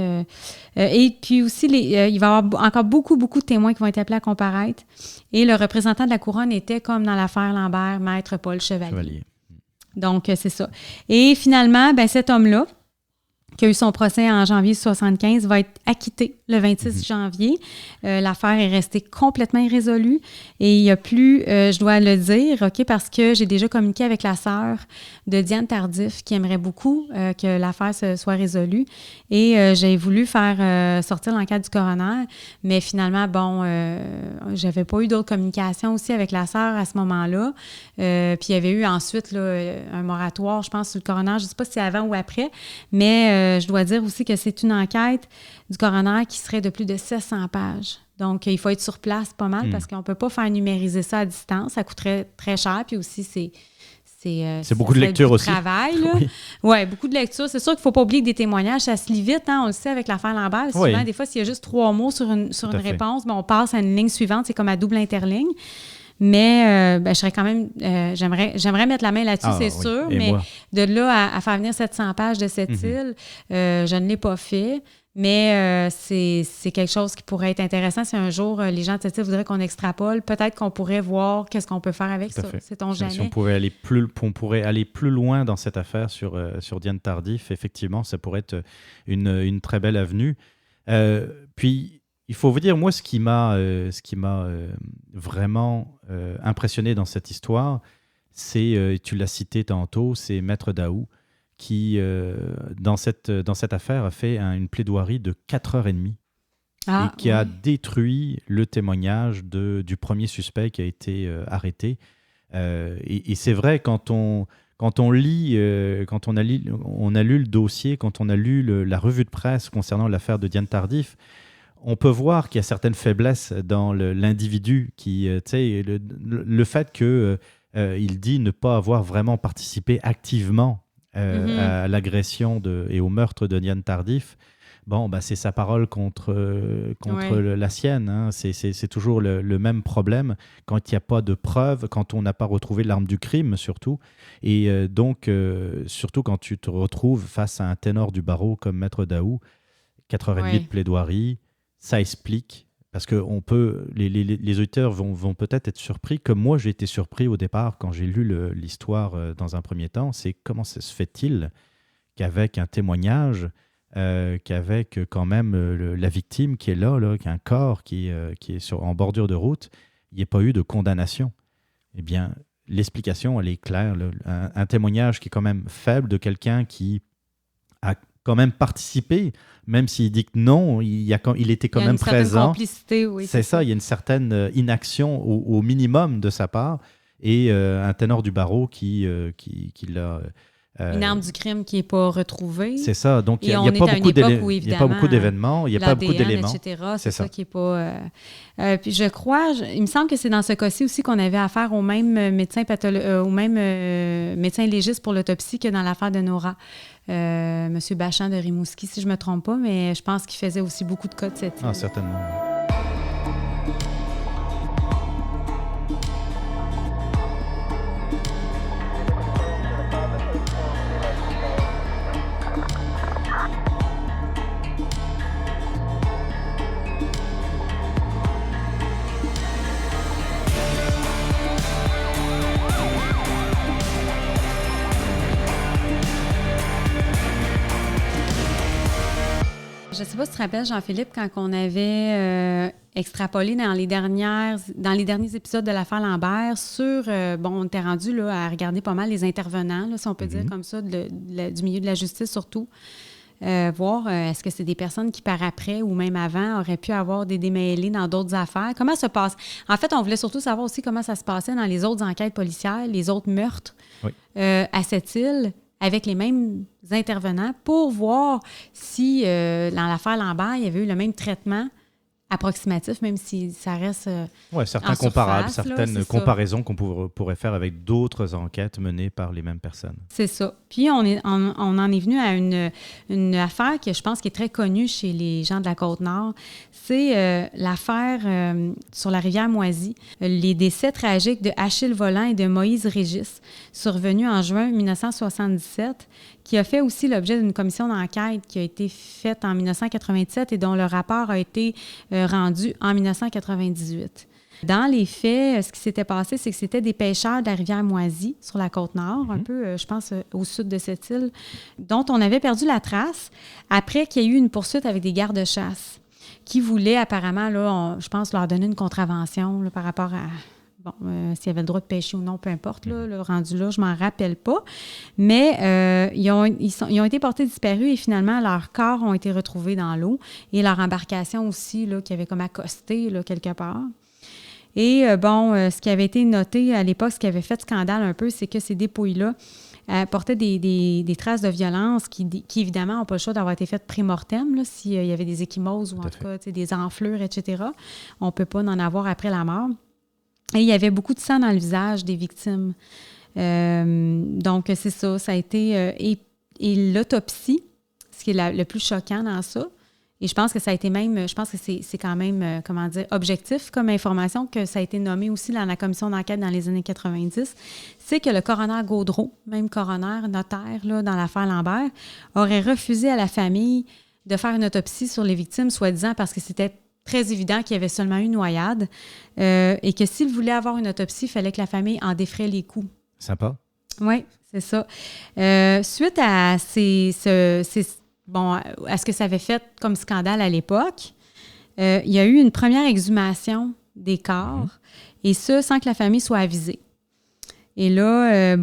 [SPEAKER 2] et puis aussi, il va y avoir encore beaucoup, beaucoup de témoins qui vont être appelés à comparaître. Et le représentant de la couronne était, comme dans l'affaire Lambert, maître Paul Chevalier. Donc, c'est ça. Et finalement, cet homme-là, qui a eu son procès en janvier 1975, va être acquitté le 26 janvier. L'affaire est restée complètement irrésolue et il n'y a plus, je dois le dire, OK, parce que j'ai déjà communiqué avec la sœur de Diane Tardif qui aimerait beaucoup que l'affaire soit résolue et j'ai voulu faire sortir l'enquête du coroner, mais finalement, j'avais pas eu d'autres communications aussi avec la sœur à ce moment-là. Puis il y avait eu ensuite là, un moratoire, je pense, sur le coroner, je ne sais pas si c'est avant ou après, mais je dois dire aussi que c'est une enquête du coroner qui serait de plus de 700 pages. Donc, il faut être sur place pas mal parce qu'on ne peut pas faire numériser ça à distance. Ça coûterait très cher. Puis aussi, c'est
[SPEAKER 1] beaucoup de lecture aussi.
[SPEAKER 2] Travail, là. Oui, beaucoup de lecture. C'est sûr qu'il ne faut pas oublier que des témoignages, ça se lit vite. Hein? On le sait avec l'affaire Lambert. Souvent, des fois, s'il y a juste 3 mots sur une réponse, on passe à une ligne suivante. C'est comme à double interligne. Mais je serais quand même... j'aimerais mettre la main là-dessus, c'est sûr. Et mais de là à faire venir 700 pages de cette île, je ne l'ai pas fait. Mais c'est quelque chose qui pourrait être intéressant si un jour les gens de cette île voudraient qu'on extrapole. Peut-être qu'on pourrait voir qu'est-ce qu'on peut faire avec ça. Sait-on jamais.
[SPEAKER 1] Si on pourrait aller plus loin dans cette affaire sur Diane Tardif, effectivement, ça pourrait être une très belle avenue. Puis... il faut vous dire, moi, ce qui m'a vraiment impressionné dans cette histoire, c'est, tu l'as cité tantôt, c'est Maître Daou qui, dans cette affaire, a fait une plaidoirie de 4h30 et qui a détruit le témoignage du premier suspect qui a été arrêté. Et c'est vrai, quand on a lu le dossier, quand on a lu la revue de presse concernant l'affaire de Diane Tardif, on peut voir qu'il y a certaines faiblesses dans l'individu qui, le fait qu'il dit ne pas avoir vraiment participé activement à l'agression et au meurtre de Diane Tardif,
[SPEAKER 3] bon, ben, c'est sa parole contre la sienne. Hein. C'est toujours le même problème quand il n'y a pas de preuves, quand on n'a pas retrouvé l'arme du crime, surtout. Et donc, surtout quand tu te retrouves face à un ténor du barreau comme Maître Daou, 4h30 de plaidoirie, ça explique. Parce que les auditeurs vont peut-être être surpris, comme moi j'ai été surpris au départ quand j'ai lu l'histoire dans un premier temps. C'est comment ça se fait-il qu'avec un témoignage, qu'avec quand même la victime qui est là qui a un corps qui est en bordure de route, il n'y ait pas eu de condamnation. Eh bien, l'explication, elle est claire. Un témoignage qui est quand même faible de quelqu'un qui a quand même participé, même s'il dit que non, il était quand même présent. Il y a une certaine
[SPEAKER 2] complicité, oui.
[SPEAKER 3] C'est ça, il y a une certaine inaction au minimum de sa part, et un ténor du barreau qui l'a...
[SPEAKER 2] une arme du crime qui n'est pas retrouvée.
[SPEAKER 3] C'est ça, donc il n'y a pas beaucoup d'événements, il n'y a pas beaucoup d'éléments.
[SPEAKER 2] Etc. C'est ça qui n'est pas... puis je crois, il me semble que c'est dans ce cas-ci aussi qu'on avait affaire au même médecin médecin légiste pour l'autopsie que dans l'affaire de Nora. M. Bachand de Rimouski, si je ne me trompe pas, mais je pense qu'il faisait aussi beaucoup de cas de cette île.
[SPEAKER 3] Ah, certainement.
[SPEAKER 2] Je ne sais pas si tu te rappelles, Jean-Philippe, quand on avait extrapolé dans les derniers épisodes de l'affaire Lambert sur... on était rendu là, à regarder pas mal les intervenants, là, si on peut dire comme ça, du milieu de la justice surtout. Voir est-ce que c'est des personnes qui, par après ou même avant, auraient pu avoir des démêlés dans d'autres affaires. Comment ça se passe? En fait, on voulait surtout savoir aussi comment ça se passait dans les autres enquêtes policières, les autres meurtres à cette île, avec les mêmes intervenants, pour voir si, dans l'affaire Lambert, il y avait eu le même traitement approximatif, même si ça reste
[SPEAKER 3] certains comparables, certaines comparaisons qu'on pourrait faire avec d'autres enquêtes menées par les mêmes personnes.
[SPEAKER 2] C'est ça. Puis, on en est venu à une affaire que je pense qui est très connue chez les gens de la Côte-Nord. C'est l'affaire sur la rivière Moisy. Les décès tragiques de Achille Vollant et de Moïse Régis, survenus en juin 1977, qui a fait aussi l'objet d'une commission d'enquête qui a été faite en 1997 et dont le rapport a été rendu en 1998. Dans les faits, ce qui s'était passé, c'est que c'était des pêcheurs de la rivière Moisy, sur la Côte-Nord, un peu, je pense, au sud de cette île, dont on avait perdu la trace après qu'il y ait eu une poursuite avec des gardes-chasse qui voulaient apparemment, là, je pense, leur donner une contravention là, par rapport à... s'il y avait le droit de pêcher ou non, peu importe, là, le rendu là, je ne m'en rappelle pas. Mais ils ont été portés disparus et finalement, leurs corps ont été retrouvés dans l'eau et leur embarcation aussi, là, qui avait comme accosté là, quelque part. Et ce qui avait été noté à l'époque, ce qui avait fait scandale un peu, c'est que ces dépouilles-là portaient des traces de violence qui évidemment, n'ont pas le choix d'avoir été faites pré-mortem, s'il y avait des ecchymoses ou en tout cas des enflures, etc. On ne peut pas en avoir après la mort. Et il y avait beaucoup de sang dans le visage des victimes. Donc, c'est ça. Ça a été... et l'autopsie, ce qui est le plus choquant dans ça, et je pense que ça a été même... Je pense que c'est quand même, objectif comme information, que ça a été nommé aussi dans la commission d'enquête dans les années 90, c'est que le coroner Gaudreau, même coroner, notaire, là, dans l'affaire Lambert, aurait refusé à la famille de faire une autopsie sur les victimes, soi-disant parce que c'était très évident qu'il y avait seulement une noyade et que s'il voulait avoir une autopsie, il fallait que la famille en défraie les coûts.
[SPEAKER 3] Sympa.
[SPEAKER 2] Oui, c'est ça. Suite à à ce que ça avait fait comme scandale à l'époque, il y a eu une première exhumation des corps, et ça sans que la famille soit avisée. Et là,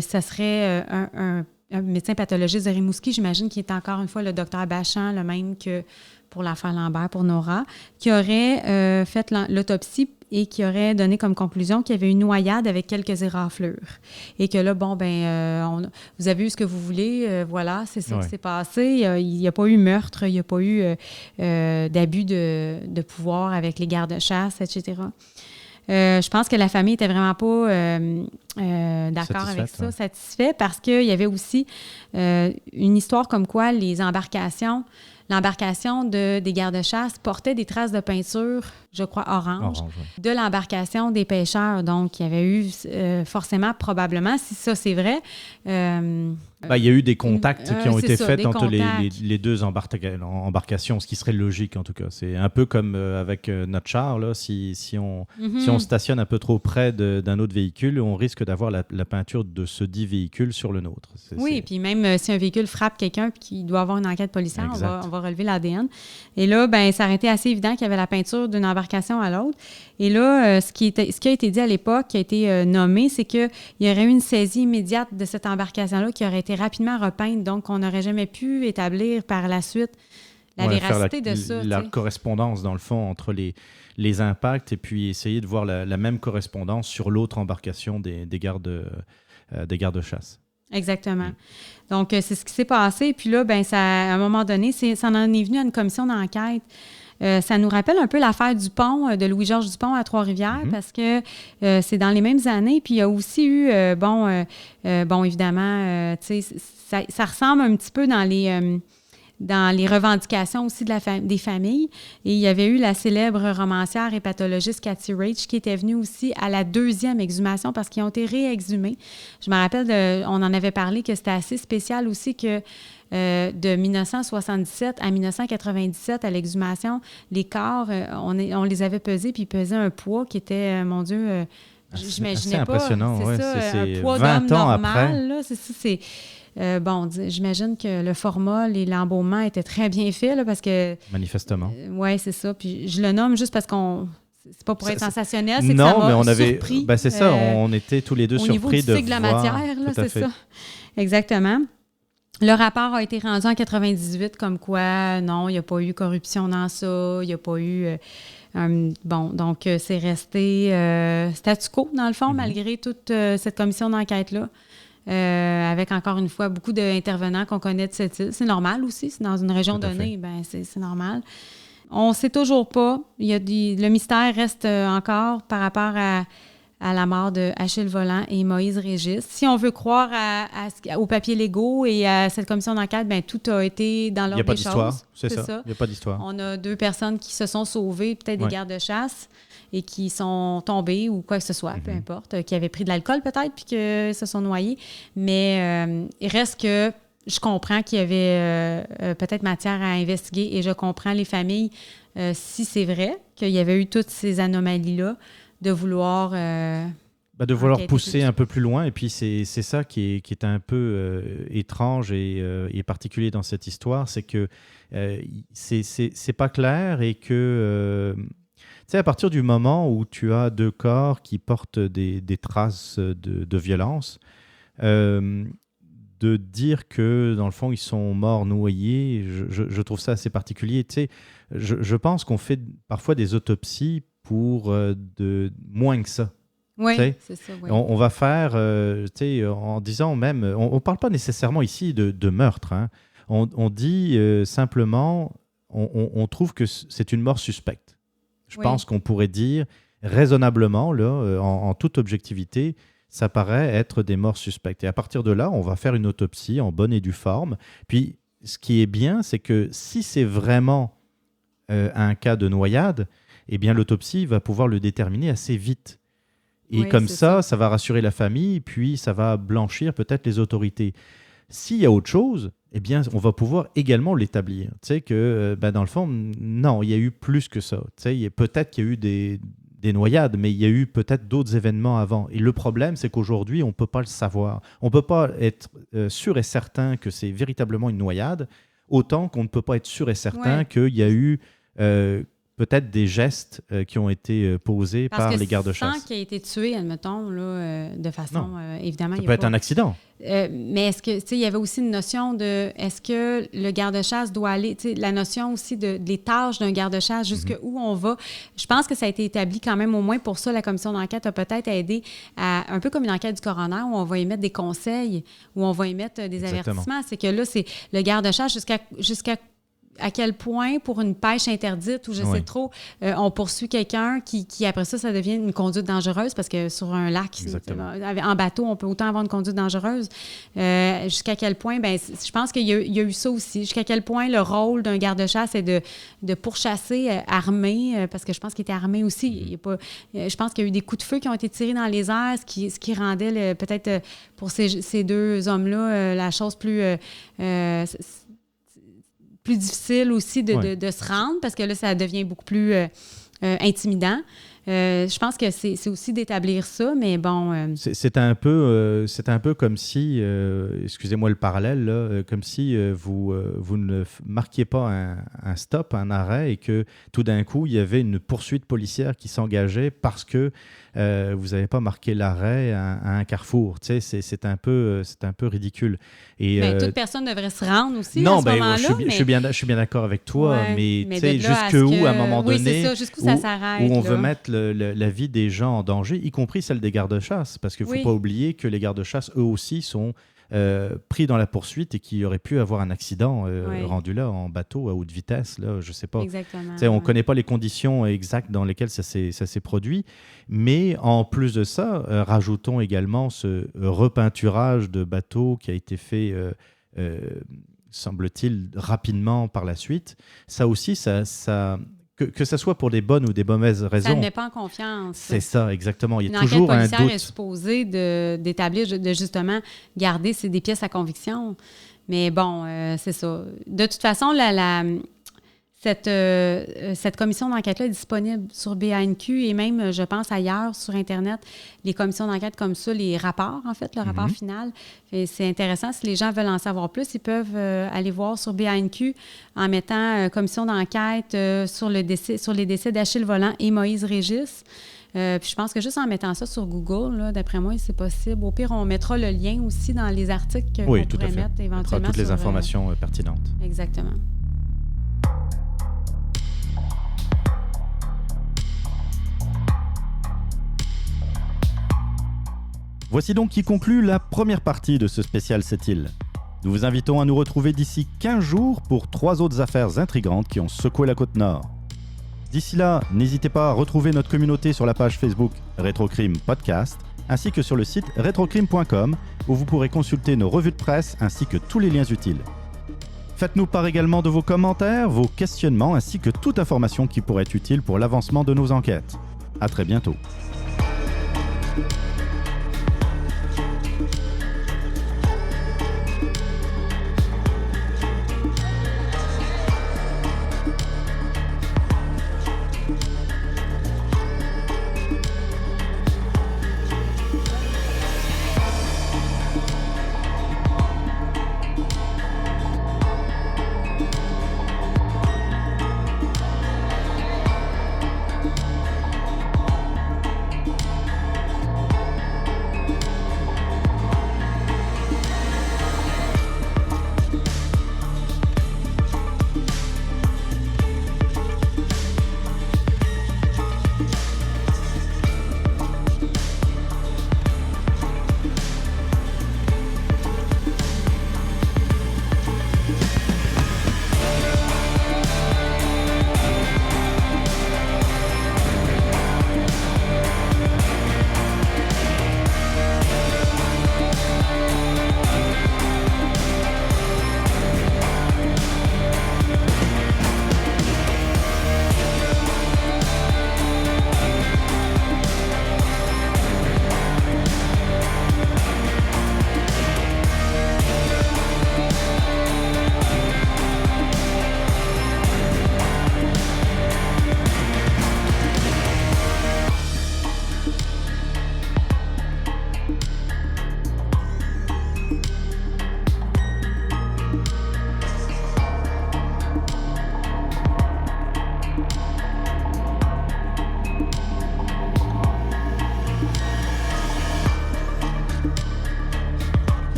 [SPEAKER 2] ça serait un médecin pathologiste de Rimouski, j'imagine, qui est encore une fois le docteur Bachand, le même que pour l'affaire Lambert, pour Nora, qui aurait fait l'autopsie et qui aurait donné comme conclusion qu'il y avait une noyade avec quelques éraflures. Et que là, vous avez eu ce que vous voulez, voilà, c'est ça qui s'est passé. Il n'y a pas eu meurtre, il n'y a pas eu d'abus de pouvoir avec les gardes-chasse, etc. Je pense que la famille n'était vraiment pas d'accord avec ça, satisfait, parce qu'il y avait aussi une histoire comme quoi l'embarcation des gardes-chasse portait des traces de peinture, je crois orange de l'embarcation des pêcheurs. Donc, il y avait eu forcément, probablement, si ça c'est vrai...
[SPEAKER 3] il y a eu des contacts qui ont été faits entre les deux embarcations, ce qui serait logique en tout cas. C'est un peu comme avec notre char, là, si on stationne un peu trop près d'un autre véhicule, on risque d'avoir la peinture de ce dit véhicule sur le nôtre.
[SPEAKER 2] Puis même si un véhicule frappe quelqu'un et qu'il doit avoir une enquête policière, on va relever l'ADN. Et là, ça aurait été assez évident qu'il y avait la peinture d'une embarcation à l'autre. Et là, ce qui a été dit à l'époque, qui a été nommé, c'est qu'il y aurait eu une saisie immédiate de cette embarcation-là qui aurait été rapidement repeinte, donc on n'aurait jamais pu établir par la suite la véracité de ça.
[SPEAKER 3] La correspondance, dans le fond, entre les impacts et puis essayer de voir la même correspondance sur l'autre embarcation des gardes-chasse.
[SPEAKER 2] Exactement. Donc, c'est ce qui s'est passé. Puis là, à un moment donné, ça en est venu à une commission d'enquête. Ça nous rappelle un peu l'affaire du pont, de Louis-Georges Dupont à Trois-Rivières, parce que c'est dans les mêmes années. Puis il y a aussi eu, évidemment, ça ressemble un petit peu dans les revendications aussi des familles. Et il y avait eu la célèbre romancière et pathologiste Cathy Rage qui était venue aussi à la 2e exhumation parce qu'ils ont été réexhumés. Je me rappelle, on en avait parlé, que c'était assez spécial aussi que de 1977 à 1997, à l'exhumation, les corps, on les avait pesés, puis ils pesaient un poids qui était, mon Dieu, j'imaginais pas.
[SPEAKER 3] C'est impressionnant,
[SPEAKER 2] c'est
[SPEAKER 3] un
[SPEAKER 2] poids
[SPEAKER 3] 20
[SPEAKER 2] d'homme
[SPEAKER 3] ans
[SPEAKER 2] normal.
[SPEAKER 3] Après.
[SPEAKER 2] Là, c'est j'imagine que le format, l'embaumement était très bien fait, là, parce que...
[SPEAKER 3] Manifestement.
[SPEAKER 2] Oui, c'est ça. Puis je le nomme juste parce qu'on... C'est pas pour être sensationnel, c'est que ça m'a
[SPEAKER 3] mais on avait
[SPEAKER 2] surpris.
[SPEAKER 3] C'est ça, on était tous les deux surpris de voir... Au niveau du cycle
[SPEAKER 2] de la matière, là, c'est ça. Exactement. Le rapport a été rendu en 98 comme quoi, non, il n'y a pas eu corruption dans ça, il n'y a pas eu... donc c'est resté statu quo, dans le fond, malgré toute cette commission d'enquête-là. Avec, encore une fois, beaucoup d'intervenants qu'on connaît de cette île. C'est normal aussi, c'est dans une région donnée, c'est normal. On ne sait toujours pas. Le mystère reste encore par rapport à la mort de Achille Volant et Moïse Régis. Si on veut croire aux papiers légaux et à cette commission d'enquête, tout a été dans l'ordre des choses.
[SPEAKER 3] Il n'y a pas d'histoire, c'est ça. Il n'y a pas d'histoire.
[SPEAKER 2] On a 2 personnes qui se sont sauvées, peut-être des gardes-chasse, et qui sont tombés ou quoi que ce soit, peu importe, qui avaient pris de l'alcool peut-être, puis que se sont noyés. Mais il reste que je comprends qu'il y avait peut-être matière à investiguer et je comprends les familles, si c'est vrai qu'il y avait eu toutes ces anomalies-là, de vouloir...
[SPEAKER 3] de vouloir pousser un peu plus loin. Et puis, c'est ça qui est un peu étrange et particulier dans cette histoire, c'est que c'est pas clair et que... tu sais, à partir du moment où tu as 2 corps qui portent des traces de violence, de dire que, dans le fond, ils sont morts noyés, je trouve ça assez particulier. Tu sais, je pense qu'on fait parfois des autopsies pour moins que ça.
[SPEAKER 2] Oui, c'est ça. Oui.
[SPEAKER 3] On va faire, en disant même, on ne parle pas nécessairement ici de meurtre. Hein. On dit simplement, on trouve que c'est une mort suspecte. Je pense qu'on pourrait dire raisonnablement, là, en toute objectivité, ça paraît être des morts suspectes. Et à partir de là, on va faire une autopsie en bonne et due forme. Puis, ce qui est bien, c'est que si c'est vraiment un cas de noyade, eh bien, l'autopsie va pouvoir le déterminer assez vite. Et comme ça va rassurer la famille, puis ça va blanchir peut-être les autorités. S'il y a autre chose, eh bien, on va pouvoir également l'établir. Tu sais que, dans le fond, non, il y a eu plus que ça. Tu sais, peut-être qu'il y a eu des noyades, mais il y a eu peut-être d'autres événements avant. Et le problème, c'est qu'aujourd'hui, on ne peut pas le savoir. On ne peut pas être sûr et certain que c'est véritablement une noyade, autant qu'on ne peut pas être sûr et certain qu'il y a eu peut-être des gestes qui ont été posés par les gardes-chasse.
[SPEAKER 2] Sans qu'il ait été tué, admettons, là, de façon, évidemment...
[SPEAKER 3] Ça peut être un accident.
[SPEAKER 2] Mais est-ce que, tu sais, il y avait aussi une notion de, est-ce que le garde-chasse doit aller, tu sais, la notion aussi des tâches d'un garde-chasse, jusqu'où on va. Je pense que ça a été établi quand même, au moins pour ça, la commission d'enquête a peut-être aidé à, un peu comme une enquête du coroner, où on va émettre des conseils, où on va émettre des avertissements. C'est que là, c'est le garde-chasse jusqu'à à quel point, pour une pêche interdite ou je sais trop, on poursuit quelqu'un qui, après ça devient une conduite dangereuse parce que sur un lac, en bateau, on peut autant avoir une conduite dangereuse. Jusqu'à quel point, je pense qu'il y a eu ça aussi. Jusqu'à quel point le rôle d'un garde-chasse est de pourchasser armé, parce que je pense qu'il était armé aussi. Il y a pas, je pense qu'il y a eu des coups de feu qui ont été tirés dans les airs, ce qui rendait peut-être pour ces deux hommes-là la chose plus difficile aussi de se rendre, parce que là, ça devient beaucoup plus intimidant. Je pense que c'est aussi d'établir ça, mais bon...
[SPEAKER 3] C'est un peu comme si, excusez-moi le parallèle, là, comme si vous ne marquiez pas un stop, un arrêt, et que tout d'un coup, il y avait une poursuite policière qui s'engageait parce que vous n'avez pas marqué l'arrêt à un carrefour. Tu sais, c'est un peu ridicule. Et,
[SPEAKER 2] toute personne devrait se rendre aussi
[SPEAKER 3] non,
[SPEAKER 2] à ce moment-là.
[SPEAKER 3] Je suis bien d'accord avec toi, mais tu sais, jusqu'où, à un moment donné,
[SPEAKER 2] ça s'arrête,
[SPEAKER 3] où on veut mettre la vie des gens en danger, y compris celle des gardes-chasse, parce qu'il ne faut pas oublier que les gardes-chasse, eux aussi, sont pris dans la poursuite et qu'il aurait pu avoir un accident rendu là en bateau à haute vitesse, là, je ne sais pas.
[SPEAKER 2] Exactement.
[SPEAKER 3] On ne connaît pas les conditions exactes dans lesquelles ça s'est produit, mais en plus de ça, rajoutons également ce repeinturage de bateau qui a été fait, semble-t-il, rapidement par la suite. Ça aussi, que ce soit pour des bonnes ou des mauvaises raisons.
[SPEAKER 2] Ça ne met pas en confiance.
[SPEAKER 3] C'est ça, exactement. Il y a
[SPEAKER 2] Une
[SPEAKER 3] toujours un doute.
[SPEAKER 2] Une enquête policière est supposée d'établir, de justement garder des pièces à conviction. Mais bon, c'est ça. De toute façon, cette commission d'enquête-là est disponible sur BANQ et même, je pense, ailleurs sur Internet. Les commissions d'enquête comme ça, les rapports, en fait, le rapport final. Et c'est intéressant. Si les gens veulent en savoir plus, ils peuvent aller voir sur BANQ en mettant commission d'enquête sur les décès d'Achille Volant et Moïse Régis. Puis je pense que juste en mettant ça sur Google, là, d'après moi, c'est possible. Au pire, on mettra le lien aussi dans les articles qu'on pourrait mettre éventuellement.
[SPEAKER 3] On mettra toutes les informations pertinentes.
[SPEAKER 2] Exactement.
[SPEAKER 1] Voici donc qui conclut la première partie de ce spécial Sept-Îles. Nous vous invitons à nous retrouver d'ici 15 jours pour 3 autres affaires intrigantes qui ont secoué la Côte-Nord. D'ici là, n'hésitez pas à retrouver notre communauté sur la page Facebook Rétrocrime Podcast, ainsi que sur le site retrocrime.com, où vous pourrez consulter nos revues de presse ainsi que tous les liens utiles. Faites-nous part également de vos commentaires, vos questionnements, ainsi que toute information qui pourrait être utile pour l'avancement de nos enquêtes. À très bientôt.